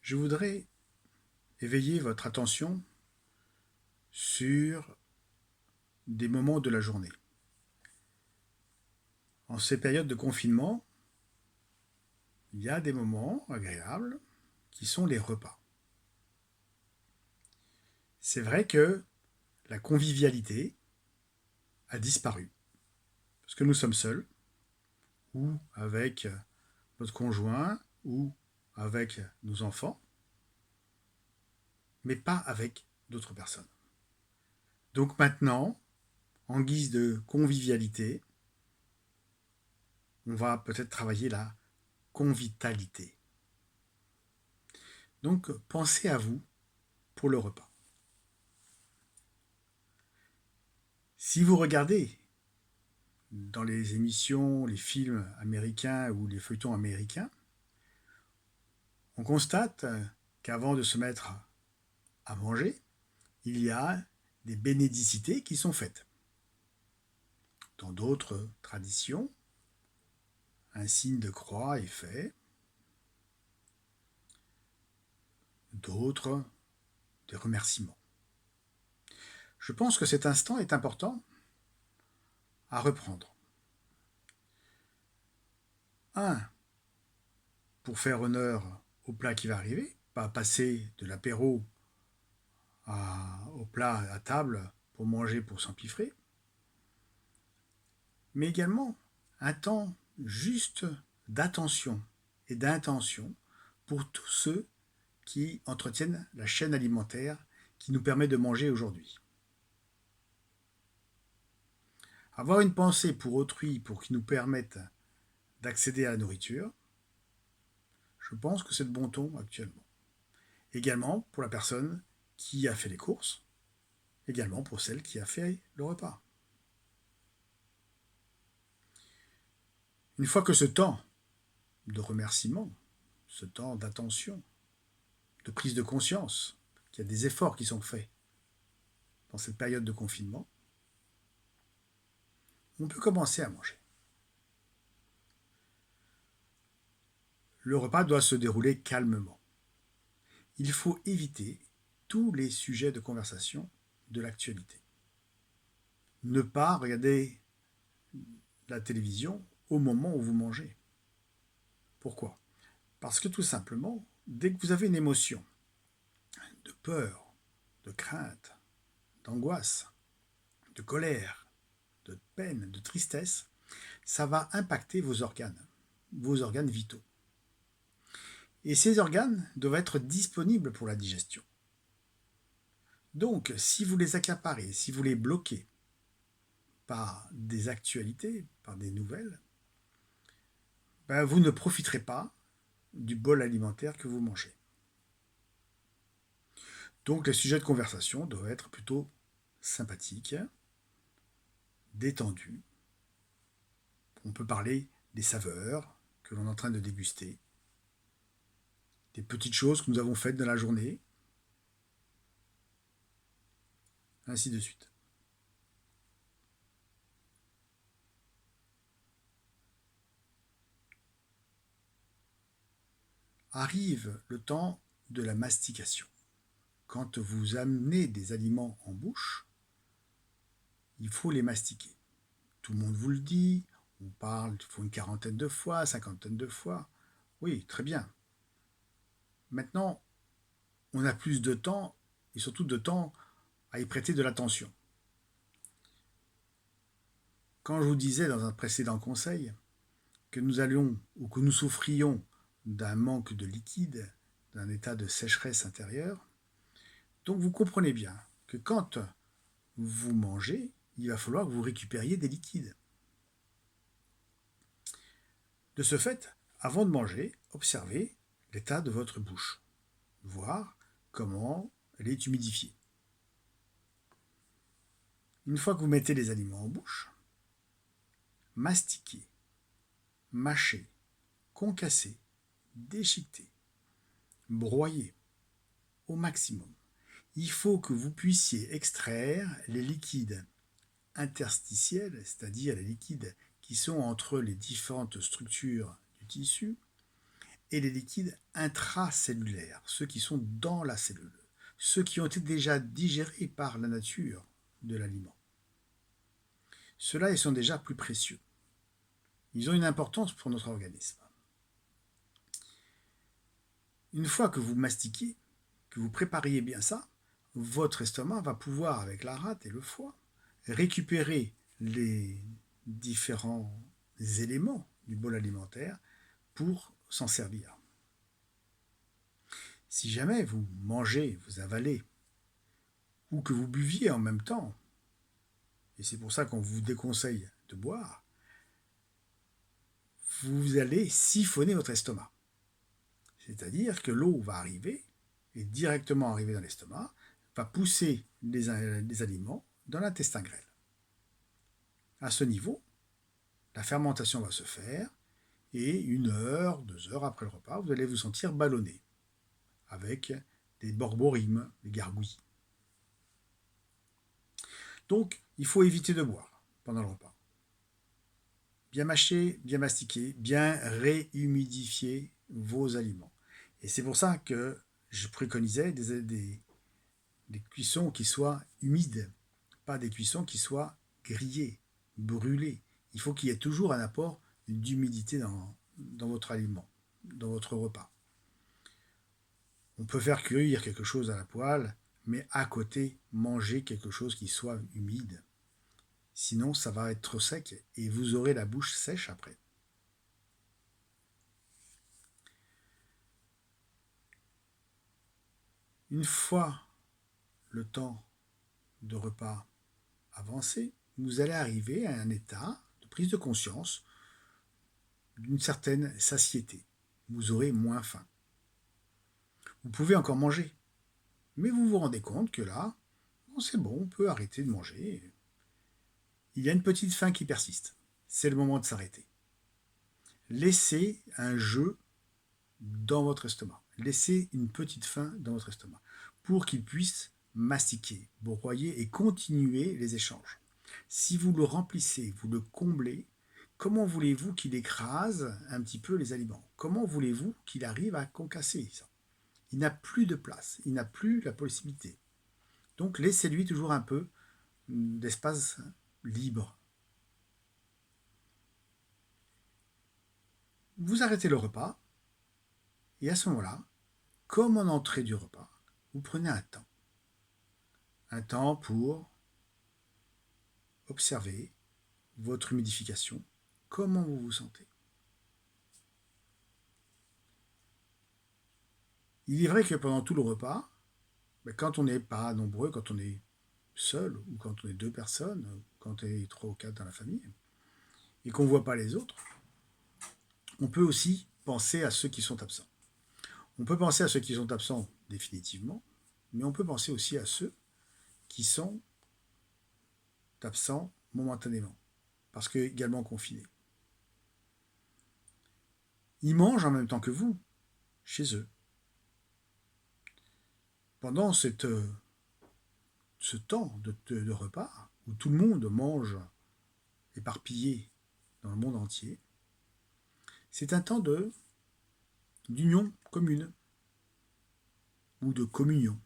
Je voudrais éveiller votre attention sur des moments de la journée. En ces périodes de confinement, il y a des moments agréables qui sont les repas. C'est vrai que la convivialité a disparu, parce que nous sommes seuls, ou avec notre conjoint, ou avec nos enfants, mais pas avec d'autres personnes. Donc maintenant, en guise de convivialité, on va peut-être travailler la convitalité. Donc pensez à vous pour le repas. Si vous regardez dans les émissions, les films américains ou les feuilletons américains, on constate qu'avant de se mettre à manger, il y a des bénédicités qui sont faites. Dans d'autres traditions, un signe de croix est fait. D'autres, des remerciements. Je pense que cet instant est important à reprendre. Un, pour faire honneur au plat qui va arriver, pas passer de l'apéro au plat à table pour manger, pour s'empiffrer, mais également un temps juste d'attention et d'intention pour tous ceux qui entretiennent la chaîne alimentaire qui nous permet de manger aujourd'hui. Avoir une pensée pour autrui, pour qu'ils nous permettent d'accéder à la nourriture, je pense que c'est de bon ton actuellement. Également pour la personne qui a fait les courses, également pour celle qui a fait le repas. Une fois que ce temps de remerciement, ce temps d'attention, de prise de conscience, qu'il y a des efforts qui sont faits dans cette période de confinement, on peut commencer à manger. Le repas doit se dérouler calmement. Il faut éviter tous les sujets de conversation de l'actualité. Ne pas regarder la télévision au moment où vous mangez. Pourquoi? Parce que tout simplement, dès que vous avez une émotion de peur, de crainte, d'angoisse, de colère, de peine, de tristesse, ça va impacter vos organes vitaux. Et ces organes doivent être disponibles pour la digestion. Donc, si vous les accaparez, si vous les bloquez par des actualités, par des nouvelles, ben vous ne profiterez pas du bol alimentaire que vous mangez. Donc, les sujets de conversation doivent être plutôt sympathiques, détendus. On peut parler des saveurs que l'on est en train de déguster, des petites choses que nous avons faites dans la journée, ainsi de suite. Arrive le temps de la mastication. Quand vous amenez des aliments en bouche, il faut les mastiquer. Tout le monde vous le dit, on parle, il faut une quarantaine de fois, cinquantaine de fois. Oui, très bien. Maintenant, on a plus de temps, et surtout de temps à y prêter de l'attention. Quand je vous disais dans un précédent conseil que nous allions ou que nous souffrions d'un manque de liquide, d'un état de sécheresse intérieure, donc vous comprenez bien que quand vous mangez, il va falloir que vous récupériez des liquides. De ce fait, avant de manger, observez l'état de votre bouche, voir comment elle est humidifiée. Une fois que vous mettez les aliments en bouche, mastiquez, mâchez, concassez, déchiquetez, broyez au maximum. Il faut que vous puissiez extraire les liquides interstitiels, c'est-à-dire les liquides qui sont entre les différentes structures du tissu, et les liquides intracellulaires, ceux qui sont dans la cellule, ceux qui ont été déjà digérés par la nature de l'aliment. Ceux-là, ils sont déjà plus précieux. Ils ont une importance pour notre organisme. Une fois que vous mastiquez, que vous prépariez bien ça, votre estomac va pouvoir, avec la rate et le foie, récupérer les différents éléments du bol alimentaire pour s'en servir. Si jamais vous mangez, vous avalez, ou que vous buviez en même temps, et c'est pour ça qu'on vous déconseille de boire, vous allez siphonner votre estomac. C'est-à-dire que l'eau va arriver, et directement arriver dans l'estomac, va pousser les aliments dans l'intestin grêle. À ce niveau, la fermentation va se faire, et 1 heure, 2 heures après le repas, vous allez vous sentir ballonné, avec des borborygmes, des gargouilles. Donc, il faut éviter de boire pendant le repas. Bien mâcher, bien mastiquer, bien réhumidifier vos aliments. Et c'est pour ça que je préconisais des cuissons qui soient humides, pas des cuissons qui soient grillées, brûlées. Il faut qu'il y ait toujours un apport d'humidité dans votre aliment, dans votre repas. On peut faire cuire quelque chose à la poêle, mais à côté, manger quelque chose qui soit humide. Sinon, ça va être trop sec et vous aurez la bouche sèche après. Une fois le temps de repas avancé, vous allez arriver à un état de prise de conscience d'une certaine satiété. Vous aurez moins faim. Vous pouvez encore manger, mais vous vous rendez compte que là, c'est bon, on peut arrêter de manger. Il y a une petite faim qui persiste. C'est le moment de s'arrêter. Laissez un jeu dans votre estomac. Laissez une petite faim dans votre estomac pour qu'il puisse mastiquer, broyer et continuer les échanges. Si vous le remplissez, vous le comblez, comment voulez-vous qu'il écrase un petit peu les aliments? Comment voulez-vous qu'il arrive à concasser ça? Il n'a plus de place, il n'a plus la possibilité. Donc laissez-lui toujours un peu d'espace libre. Vous arrêtez le repas, et à ce moment-là, comme en entrée du repas, vous prenez un temps. Un temps pour observer votre humidification, comment vous vous sentez. Il est vrai que pendant tout le repas, quand on n'est pas nombreux, quand on est seul, ou quand on est 2 personnes, ou quand on est 3 ou 4 dans la famille, et qu'on ne voit pas les autres, on peut aussi penser à ceux qui sont absents. On peut penser à ceux qui sont absents définitivement, mais on peut penser aussi à ceux qui sont absents momentanément, parce que également confinés. Ils mangent en même temps que vous, chez eux. Pendant ce temps de repas, où tout le monde mange éparpillé dans le monde entier, c'est un temps d'union commune, ou de communion.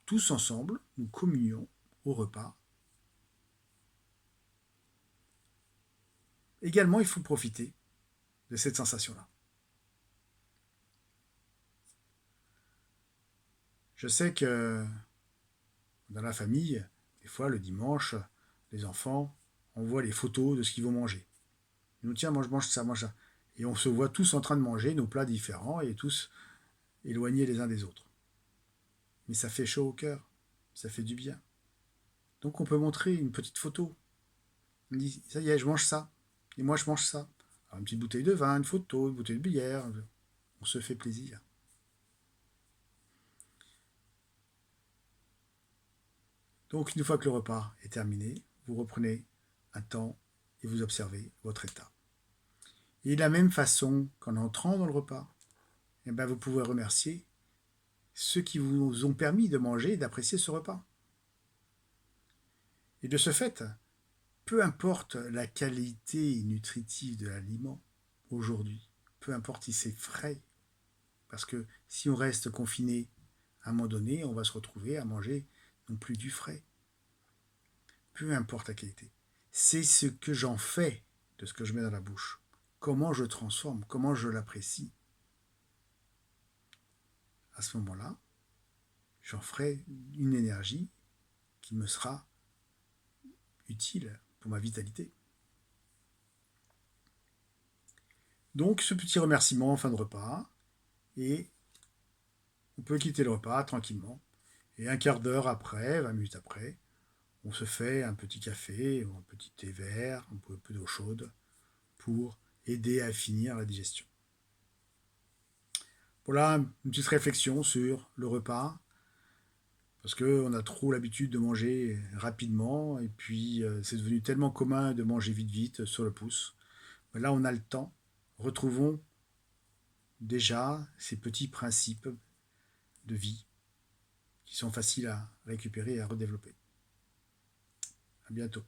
Tous ensemble, nous communions au repas. Également, il faut profiter de cette sensation-là. Je sais que dans la famille, des fois, le dimanche, les enfants envoient les photos de ce qu'ils vont manger. Ils nous tiens, moi je mange ça, mange ça. Et on se voit tous en train de manger nos plats différents et tous éloignés les uns des autres. Mais ça fait chaud au cœur, ça fait du bien. Donc on peut montrer une petite photo. On dit, ça y est, je mange ça. Et moi je mange ça. Alors, une petite bouteille de vin, une photo, une bouteille de bière. On se fait plaisir. Donc une fois que le repas est terminé, vous reprenez un temps et vous observez votre état. Et de la même façon qu'en entrant dans le repas, eh ben, vous pouvez remercier ceux qui vous ont permis de manger et d'apprécier ce repas. Et de ce fait, peu importe la qualité nutritive de l'aliment aujourd'hui, peu importe si c'est frais, parce que si on reste confiné, à un moment donné, on va se retrouver à manger non plus du frais. Peu importe la qualité. C'est ce que j'en fais de ce que je mets dans la bouche. Comment je transforme, comment je l'apprécie. À ce moment-là, j'en ferai une énergie qui me sera utile pour ma vitalité. Donc ce petit remerciement en fin de repas, et on peut quitter le repas tranquillement. Et un quart d'heure après, 20 minutes après, on se fait un petit café ou un petit thé vert, un peu d'eau chaude pour aider à finir la digestion. Voilà une petite réflexion sur le repas, parce qu'on a trop l'habitude de manger rapidement, et puis c'est devenu tellement commun de manger vite vite sur le pouce. Mais là, on a le temps. Retrouvons déjà ces petits principes de vie qui sont faciles à récupérer et à redévelopper. À bientôt.